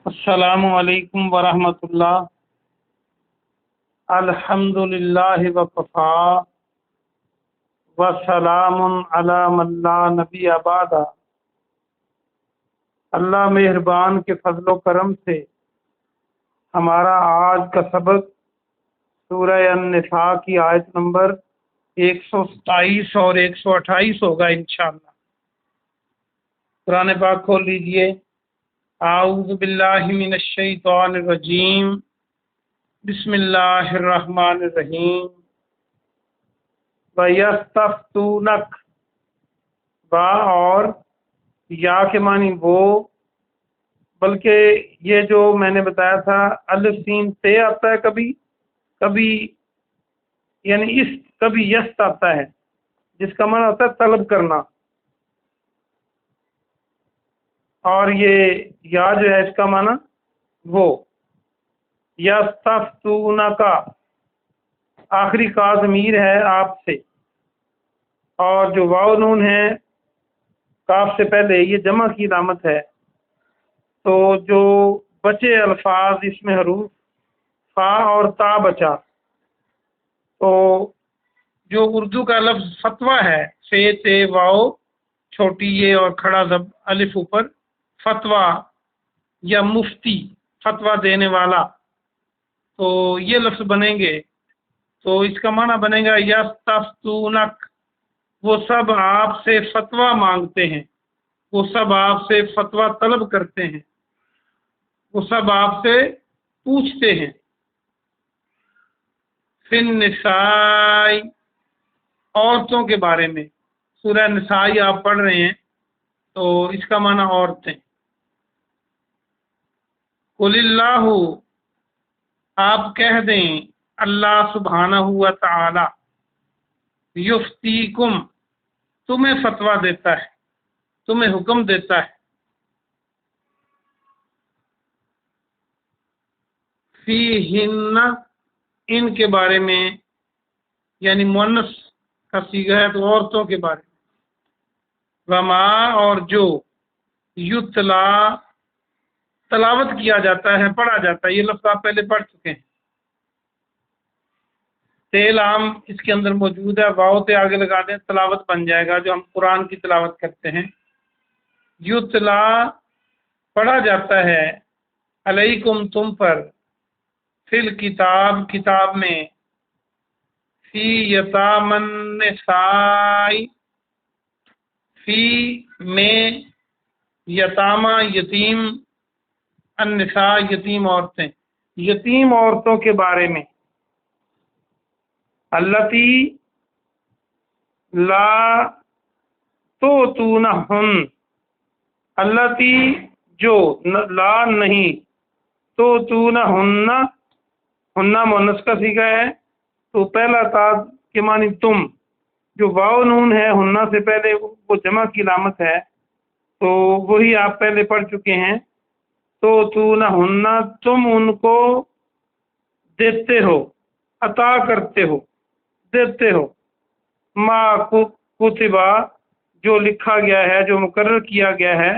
السلام علیکم ورحمۃ اللہ۔ الحمد للہ وکفا وسلام علی من لا نبی بعد۔ اللہ مہربان کے فضل و کرم سے ہمارا آج کا سبق سورہ النساء کی آیت نمبر 127 اور 128 ہوگا انشاءاللہ۔ قرآن پاک کھول لیجئے۔ اعوذ باللہ من الشیطان الرجیم، بسم اللہ الرحمن الرحیم۔ وَيَسْتَفْتُونَكَ، با اور یا کے معنی وہ، بلکہ یہ جو میں نے بتایا تھا الف سین تے آتا ہے کبھی کبھی، یعنی اس کبھی یست آتا ہے جس کا معنی ہوتا ہے طلب کرنا، اور یہ یا جو ہے اس کا معنی وہ۔ یستفتونکا آخری کا ضمیر ہے آپ سے، اور جو واو نون ہے کاف سے پہلے یہ جمع کی علامت ہے، تو جو بچے الفاظ اس میں حروف فا اور تا بچا، تو جو اردو کا لفظ فتویٰ ہے، فے تے واو چھوٹی یہ اور کھڑا زب الف اوپر، فتویٰ یا مفتی فتویٰ دینے والا، تو یہ لفظ بنیں گے تو اس کا معنی بنے گا یستفتونک، وہ سب آپ سے فتویٰ مانگتے ہیں، وہ سب آپ سے فتویٰ طلب کرتے ہیں، وہ سب آپ سے پوچھتے ہیں۔ فی النساء، عورتوں کے بارے میں، سورہ نساء آپ پڑھ رہے ہیں تو اس کا معنی عورتیں۔ قل اللہ، آپ کہہ دیں اللہ سبحانہ و تعالی، یفتیکم، تمہیں فتویٰ دیتا ہے، تمہیں حکم دیتا ہے، فیہن، ان کے بارے میں، یعنی مؤنث کا صیغہ ہے تو عورتوں کے بارے میں، وما، اور جو، یتلا، تلاوت کیا جاتا ہے، پڑھا جاتا ہے، یہ لفظ آپ پہلے پڑھ چکے ہیں۔ تیل عام اس کے اندر موجود ہے، واؤ تے آگے لگا دیں، تلاوت بن جائے گا، جو ہم قرآن کی تلاوت کرتے ہیں۔ یتلا، پڑھا جاتا ہے، علیکم، تم پر، فی الکتاب، کتاب میں، فی یتامی النساء، فی میں، یتامہ یتیم، النساء یتیم عورتیں، یتیم عورتوں کے بارے میں، التی لا توتونہن، التی جو، لا نہیں، توتونہن، ہنہ مؤنث کا صیغہ ہے تو پہلا تا کے معنی تم، جو واو نون ہے ہنہ سے پہلے وہ جمع کی علامت ہے، تو وہی آپ پہلے پڑھ چکے ہیں۔ توتونہن، تم ان کو دیتے ہو، عطا کرتے ہو، دیتے ہو، ما کتبہ، جو لکھا گیا ہے، جو مقرر کیا گیا ہے،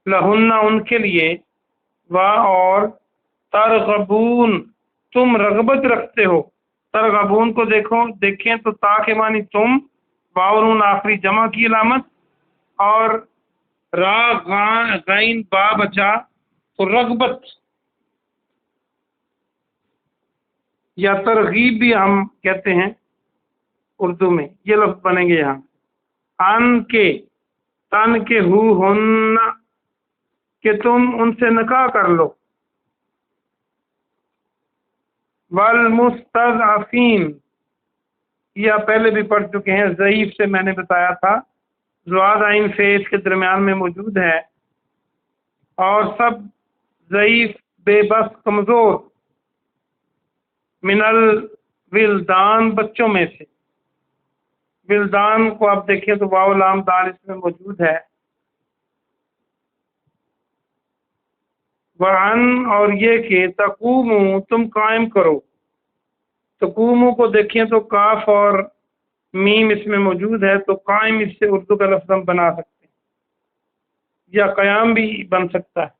لہن، ان کے لیے، اور ترغبون، تم رغبت رکھتے ہو، ترغبون کو دیکھیں تو تا کے معنی تم، واو نون آخری جمع کی علامت، اور را غین با بچا تو رغبت یا ترغیب بھی ہم کہتے ہیں اردو میں، یہ لفظ بنیں گے یہاں۔ ان کے، تن کے، ہن، کہ تم ان سے نکاح کر لو، والمستضعفین، یہ آپ پہلے بھی پڑھ چکے ہیں، ضعیف سے میں نے بتایا تھا، زواد عین فیس کے درمیان میں موجود ہے، اور سب ضعیف، بے بس، کمزور، من الولدان، بچوں میں سے، ولدان کو آپ دیکھیں تو واو لام دال اس میں موجود ہے۔ وعن، اور یہ کہ تقوموا، تم قائم کرو، تقوموا کو دیکھیں تو کاف اور میم اس میں موجود ہے، تو قائم اس سے اردو کا لفظ ہم بنا سکتے ہیں، یا قیام بھی بن سکتا ہے۔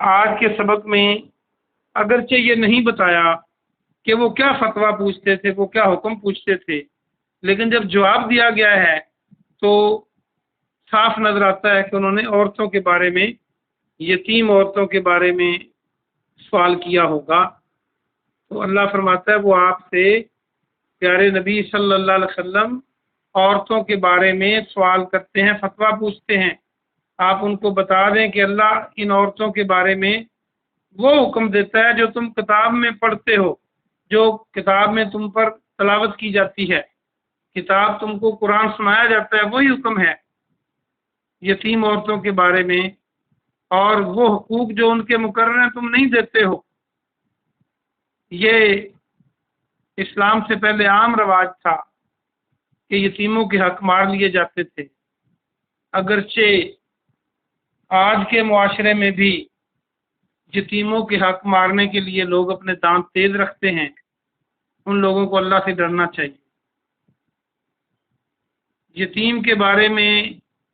آج کے سبق میں اگرچہ یہ نہیں بتایا کہ وہ کیا فتویٰ پوچھتے تھے، وہ کیا حکم پوچھتے تھے، لیکن جب جواب دیا گیا ہے تو صاف نظر آتا ہے کہ انہوں نے عورتوں کے بارے میں، یتیم عورتوں کے بارے میں سوال کیا ہوگا۔ تو اللہ فرماتا ہے وہ آپ سے پیارے نبی صلی اللہ علیہ وسلم عورتوں کے بارے میں سوال کرتے ہیں، فتویٰ پوچھتے ہیں۔ آپ ان کو بتا دیں کہ اللہ ان عورتوں کے بارے میں وہ حکم دیتا ہے جو تم کتاب میں پڑھتے ہو، جو کتاب میں تم پر تلاوت کی جاتی ہے، کتاب تم کو قرآن سنایا جاتا ہے، وہی حکم ہے یتیم عورتوں کے بارے میں، اور وہ حقوق جو ان کے مقرر ہیں تم نہیں دیتے ہو۔ یہ اسلام سے پہلے عام رواج تھا کہ یتیموں کے حق مار لیے جاتے تھے، اگرچہ آج کے معاشرے میں بھی یتیموں کے حق مارنے کے لیے لوگ اپنے دانت تیز رکھتے ہیں۔ ان لوگوں کو اللہ سے ڈرنا چاہیے۔ یتیم کے بارے میں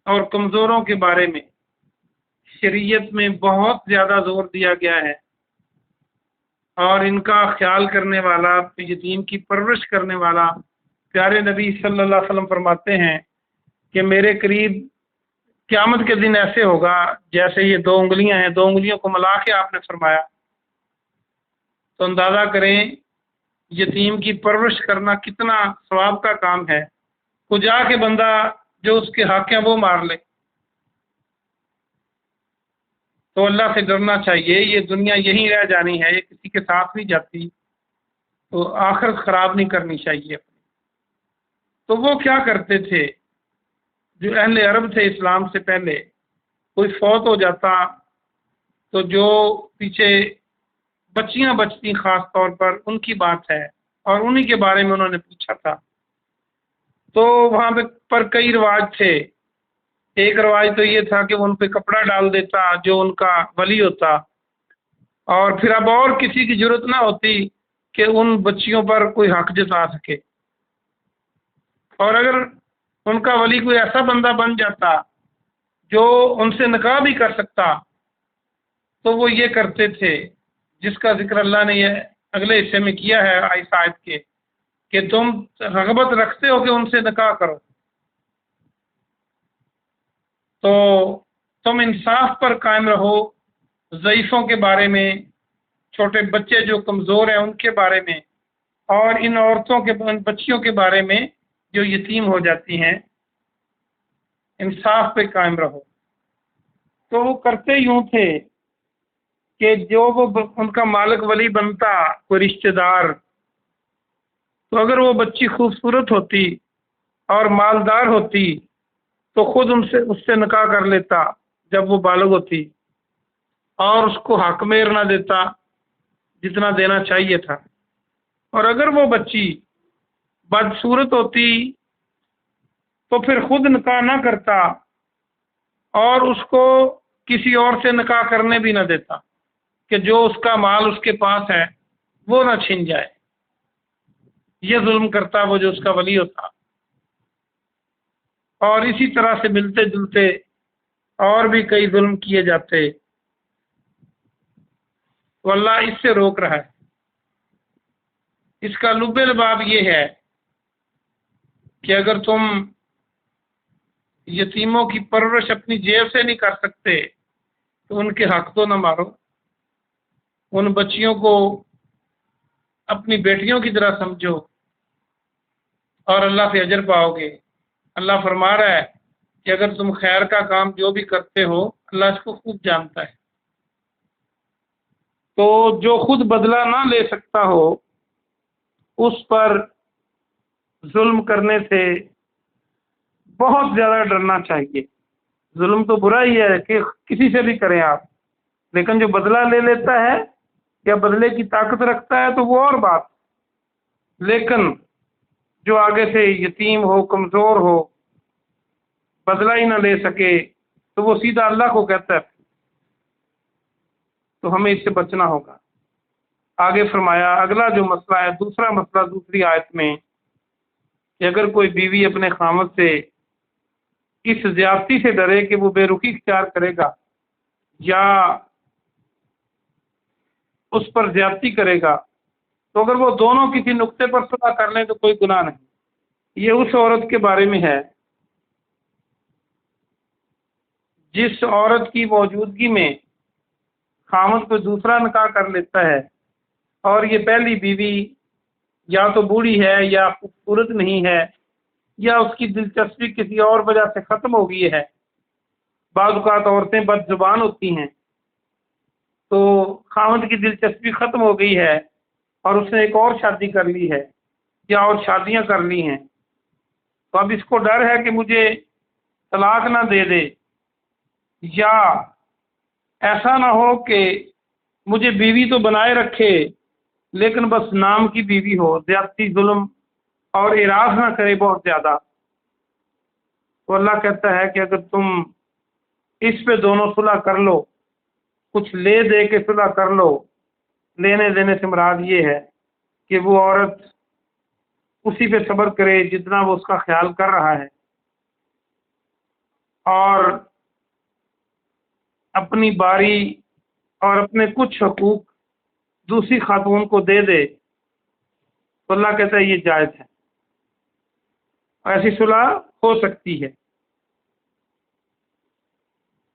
اور کمزوروں کے بارے میں شریعت میں بہت زیادہ زور دیا گیا ہے، اور ان کا خیال کرنے والا، یتیم کی پرورش کرنے والا پیارے نبی صلی اللہ علیہ وسلم فرماتے ہیں کہ میرے قریب قیامت کے دن ایسے ہوگا جیسے یہ 2 انگلیاں ہیں، 2 انگلیوں کو ملا کے آپ نے فرمایا۔ تو اندازہ کریں یتیم کی پرورش کرنا کتنا ثواب کا کام ہے، کو جا کے بندہ جو اس کے حق ہیں وہ مار لے۔ تو اللہ سے ڈرنا چاہیے، یہ دنیا یہیں رہ جانی ہے، یہ کسی کے ساتھ نہیں جاتی، تو آخرت خراب نہیں کرنی چاہیے اپنی۔ تو وہ کیا کرتے تھے، جو اہل عرب تھے اسلام سے پہلے، کوئی فوت ہو جاتا تو جو پیچھے بچیاں بچتی خاص طور پر، ان کی بات ہے، اور انہی کے بارے میں انہوں نے پوچھا تھا۔ تو وہاں پر کئی رواج تھے۔ ایک رواج تو یہ تھا کہ وہ ان پہ کپڑا ڈال دیتا جو ان کا ولی ہوتا، اور پھر اب اور کسی کی ضرورت نہ ہوتی کہ ان بچیوں پر کوئی حق جتا سکے۔ اور اگر ان کا ولی کوئی ایسا بندہ بن جاتا جو ان سے نکاح بھی کر سکتا، تو وہ یہ کرتے تھے، جس کا ذکر اللہ نے یہ اگلے حصے میں کیا ہے آیت کے، کہ تم رغبت رکھتے ہو کہ ان سے نکاح کرو، تو تم انصاف پر قائم رہو، ضعیفوں کے بارے میں، چھوٹے بچے جو کمزور ہیں ان کے بارے میں، اور ان عورتوں کے، ان بچیوں کے بارے میں جو یتیم ہو جاتی ہیں، انصاف پہ قائم رہو۔ تو وہ کرتے یوں تھے کہ جو وہ ان کا مالک ولی بنتا، کوئی رشتہ دار، تو اگر وہ بچی خوبصورت ہوتی اور مالدار ہوتی تو خود اس سے نکاح کر لیتا جب وہ بالغ ہوتی، اور اس کو حق مہر نہ دیتا جتنا دینا چاہیے تھا۔ اور اگر وہ بچی بدصورت ہوتی تو پھر خود نکاح نہ کرتا اور اس کو کسی اور سے نکاح کرنے بھی نہ دیتا، کہ جو اس کا مال اس کے پاس ہے وہ نہ چھن جائے۔ یہ ظلم کرتا وہ جو اس کا ولی ہوتا۔ اور اسی طرح سے ملتے جلتے اور بھی کئی ظلم کیے جاتے، تو اللہ اس سے روک رہا ہے۔ اس کا لب لباب یہ ہے کہ اگر تم یتیموں کی پرورش اپنی جیب سے نہیں کر سکتے تو ان کے حق تو نہ مارو، ان بچیوں کو اپنی بیٹیوں کی طرح سمجھو، اور اللہ سے اجر پاؤ گے۔ اللہ فرما رہا ہے کہ اگر تم خیر کا کام جو بھی کرتے ہو اللہ اس کو خوب جانتا ہے۔ تو جو خود بدلہ نہ لے سکتا ہو اس پر ظلم کرنے سے بہت زیادہ ڈرنا چاہیے۔ ظلم تو برا ہی ہے کہ کسی سے بھی کریں آپ، لیکن جو بدلہ لے لیتا ہے یا بدلے کی طاقت رکھتا ہے تو وہ اور بات۔ لیکن جو آگے سے یتیم ہو، کمزور ہو، بدلہ ہی نہ لے سکے تو وہ سیدھا اللہ کو کہتا ہے۔ تو ہمیں اس سے بچنا ہوگا۔ آگے فرمایا اگلا جو مسئلہ ہے، دوسرا مسئلہ دوسری آیت میں، کہ اگر کوئی بیوی اپنے خامد سے اس زیادتی سے ڈرے کہ وہ بے رخی اختیار کرے گا یا اس پر زیادتی کرے گا، تو اگر وہ دونوں کسی نقطے پر صلح کر لیں تو کوئی گناہ نہیں۔ یہ اس عورت کے بارے میں ہے جس عورت کی موجودگی میں خاوند کو دوسرا نکاح کر لیتا ہے، اور یہ پہلی بیوی یا تو بوڑھی ہے یا خوبصورت نہیں ہے، یا اس کی دلچسپی کسی اور وجہ سے ختم ہو گئی ہے۔ بعض اوقات عورتیں بد زبان ہوتی ہیں، تو خاوند کی دلچسپی ختم ہو گئی ہے اور اس نے ایک اور شادی کر لی ہے یا اور شادیاں کر لی ہیں، تو اب اس کو ڈر ہے کہ مجھے طلاق نہ دے دے، یا ایسا نہ ہو کہ مجھے بیوی تو بنائے رکھے لیکن بس نام کی بیوی ہو، زیادتی ظلم اور اعراض نہ کرے بہت زیادہ۔ تو اللہ کہتا ہے کہ اگر تم اس پہ دونوں صلح کر لو، کچھ لے دے کے صلح کر لو، لینے دینے سے مراد یہ ہے کہ وہ عورت اسی پہ صبر کرے جتنا وہ اس کا خیال کر رہا ہے، اور اپنی باری اور اپنے کچھ حقوق دوسری خاتون کو دے دے، تو اللہ کہتا ہے یہ جائز ہے، ایسی صلح ہو سکتی ہے۔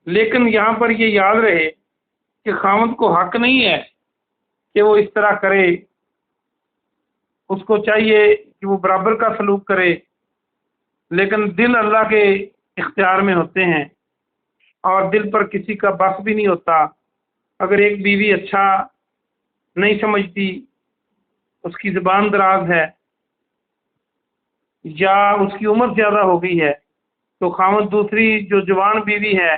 لیکن یہاں پر یہ یاد رہے کہ خاوند کو حق نہیں ہے کہ وہ اس طرح کرے، اس کو چاہیے کہ وہ برابر کا سلوک کرے، لیکن دل اللہ کے اختیار میں ہوتے ہیں اور دل پر کسی کا بس بھی نہیں ہوتا۔ اگر ایک بیوی اچھا نہیں سمجھتی، اس کی زبان دراز ہے یا اس کی عمر زیادہ ہو گئی ہے، تو خاوند دوسری جو جوان بیوی ہے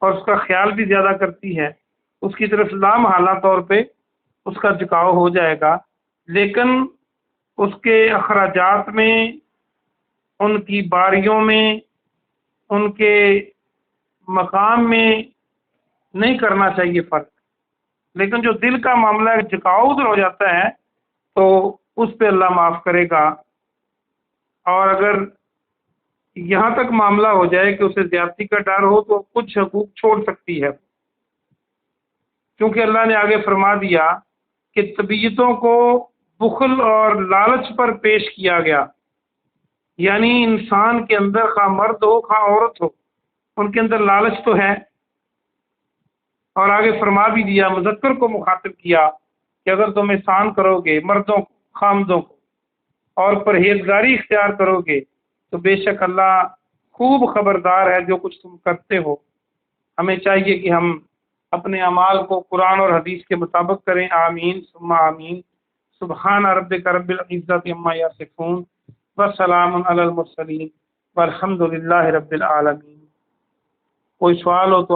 اور اس کا خیال بھی زیادہ کرتی ہے، اس کی طرف لامحالہ طور پہ اس کا جھکاؤ ہو جائے گا، لیکن اس کے اخراجات میں، ان کی باریوں میں، ان کے مقام میں نہیں کرنا چاہیے فرق۔ لیکن جو دل کا معاملہ ہے، جھکاؤ ادھر ہو جاتا ہے، تو اس پہ اللہ معاف کرے گا۔ اور اگر یہاں تک معاملہ ہو جائے کہ اسے زیادتی کا ڈر ہو تو کچھ حقوق چھوڑ سکتی ہے، کیونکہ اللہ نے آگے فرما دیا کہ طبیعتوں کو بخل اور لالچ پر پیش کیا گیا، یعنی انسان کے اندر خواہ مرد ہو خواہ عورت ہو، ان کے اندر لالچ تو ہے۔ اور آگے فرما بھی دیا، مذکر کو مخاطب کیا کہ اگر تم احسان کرو گے مردوں کو، خامدوں کو، اور پرہیزگاری اختیار کرو گے تو بے شک اللہ خوب خبردار ہے جو کچھ تم کرتے ہو۔ ہمیں چاہیے کہ ہم اپنے اعمال کو قرآن اور حدیث کے مطابق کریں۔ آمین ثم آمین۔ سبحان ربک رب العزت عما یصفون وسلام علی المرسلین والحمد للہ رب العالمین۔ کوئی سوال ہو تو